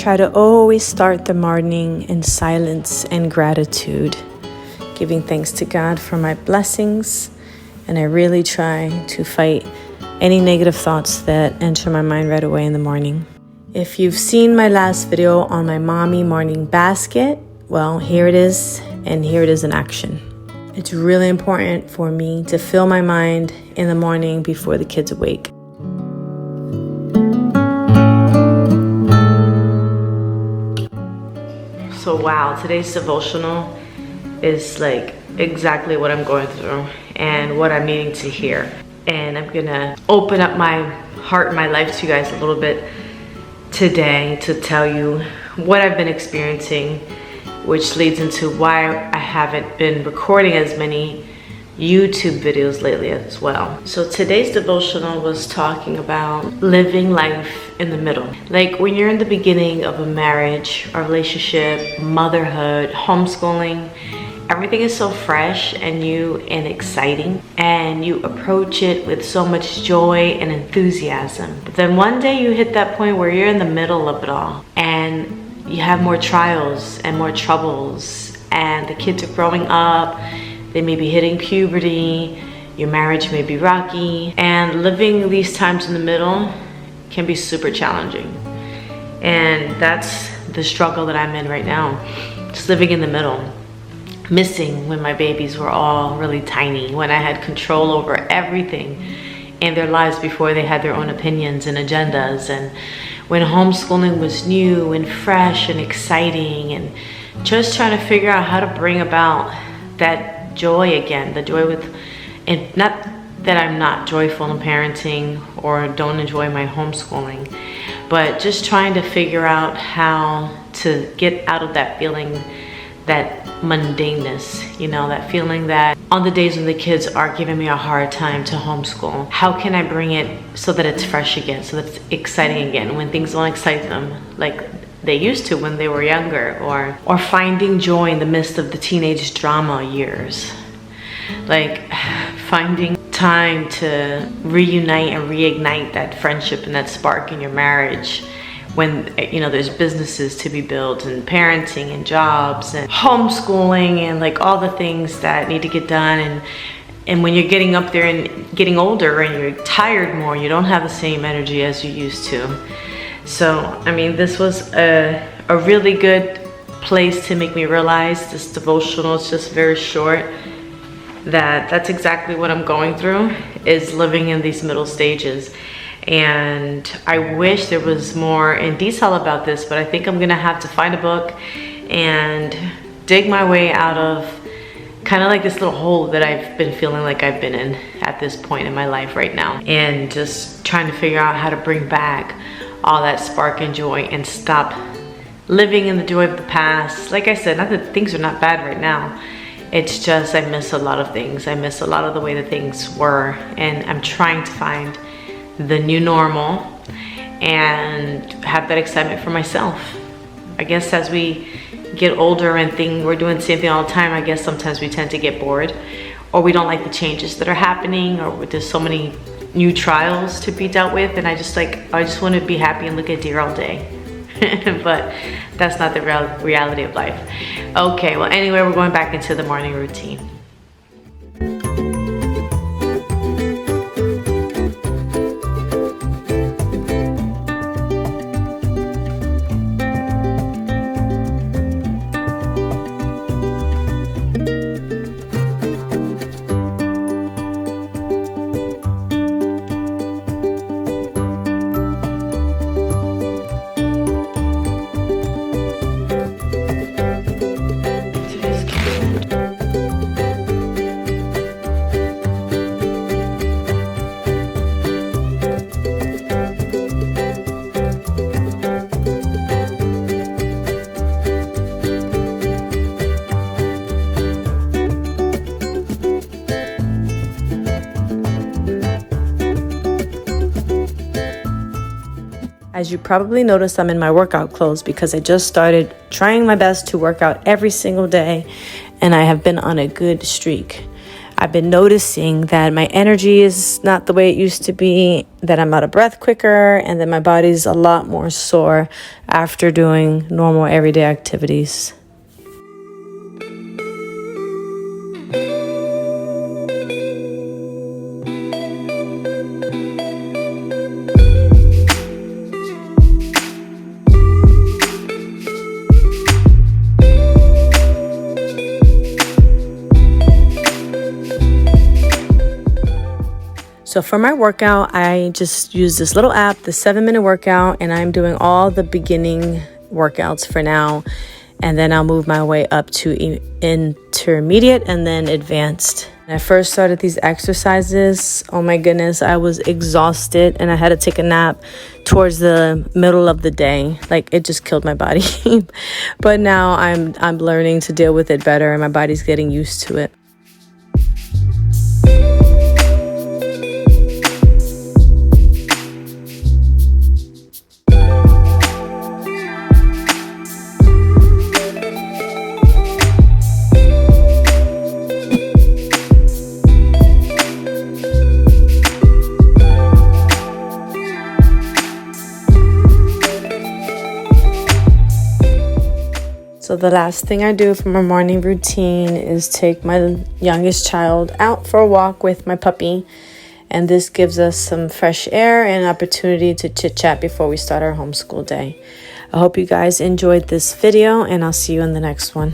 try to always start the morning in silence and gratitude, giving thanks to God for my blessings. And I really try to fight any negative thoughts that enter my mind right away in the morning. If you've seen my last video on my mommy morning basket, well, here it is, and here it is in action. It's really important for me to fill my mind in the morning before the kids awake. So wow, today's devotional is like exactly what I'm going through and what I'm needing to hear. And I'm gonna open up my heart and my life to you guys a little bit today to tell you what I've been experiencing, which leads into why I haven't been recording as many YouTube videos lately as well. So today's devotional was talking about living life in the middle. Like when you're in the beginning of a marriage, a relationship, motherhood, homeschooling, everything is so fresh and new and exciting, and you approach it with so much joy and enthusiasm. But then one day you hit that point where you're in the middle of it all and you have more trials and more troubles, and the kids are growing up, they may be hitting puberty, your marriage may be rocky, and living these times in the middle can be super challenging. And that's the struggle that I'm in right now, just living in the middle. Missing when my babies were all really tiny, when I had control over everything in their lives before they had their own opinions and agendas, and when homeschooling was new and fresh and exciting, and just trying to figure out how to bring about that joy again, the joy with, and not that I'm not joyful in parenting or don't enjoy my homeschooling, but just trying to figure out how to get out of that feeling, that mundaneness, you know, that feeling that on the days when the kids are giving me a hard time to homeschool, how can I bring it so that it's fresh again, so that it's exciting again when things don't excite them like they used to when they were younger, or finding joy in the midst of the teenage drama years, like finding time to reunite and reignite that friendship and that spark in your marriage when, you know, there's businesses to be built and parenting and jobs and homeschooling and like all the things that need to get done, and when you're getting up there and getting older and you're tired more, you don't have the same energy as you used to. So I mean, this was a really good place to make me realize, this devotional is just very short, that's exactly what I'm going through, is living in these middle stages. And I wish there was more in detail about this, but I think I'm gonna have to find a book and dig my way out of kind of like this little hole that I've been feeling like I've been in at this point in my life right now, and just trying to figure out how to bring back all that spark and joy and stop living in the joy of the past. Like I said, not that things are not bad right now, it's just I miss a lot of things. I miss a lot of the way that things were, and I'm trying to find the new normal and have that excitement for myself. I guess as we get older and we're doing the same thing all the time, I guess sometimes we tend to get bored, or we don't like the changes that are happening, or there's so many new trials to be dealt with, and I just want to be happy and look at deer all day. But that's not the reality of life. Okay, well anyway, we're going back into the morning routine. As you probably noticed, I'm in my workout clothes because I just started trying my best to work out every single day, and I have been on a good streak. I've been noticing that my energy is not the way it used to be, that I'm out of breath quicker, and that my body's a lot more sore after doing normal everyday activities. So for my workout, I just use this little app, the 7-minute workout, and I'm doing all the beginning workouts for now. And then I'll move my way up to intermediate and then advanced. When I first started these exercises, oh my goodness, I was exhausted and I had to take a nap towards the middle of the day. Like, it just killed my body. But now I'm learning to deal with it better, and my body's getting used to it. So the last thing I do for my morning routine is take my youngest child out for a walk with my puppy. And this gives us some fresh air and an opportunity to chit chat before we start our homeschool day. I hope you guys enjoyed this video, and I'll see you in the next one.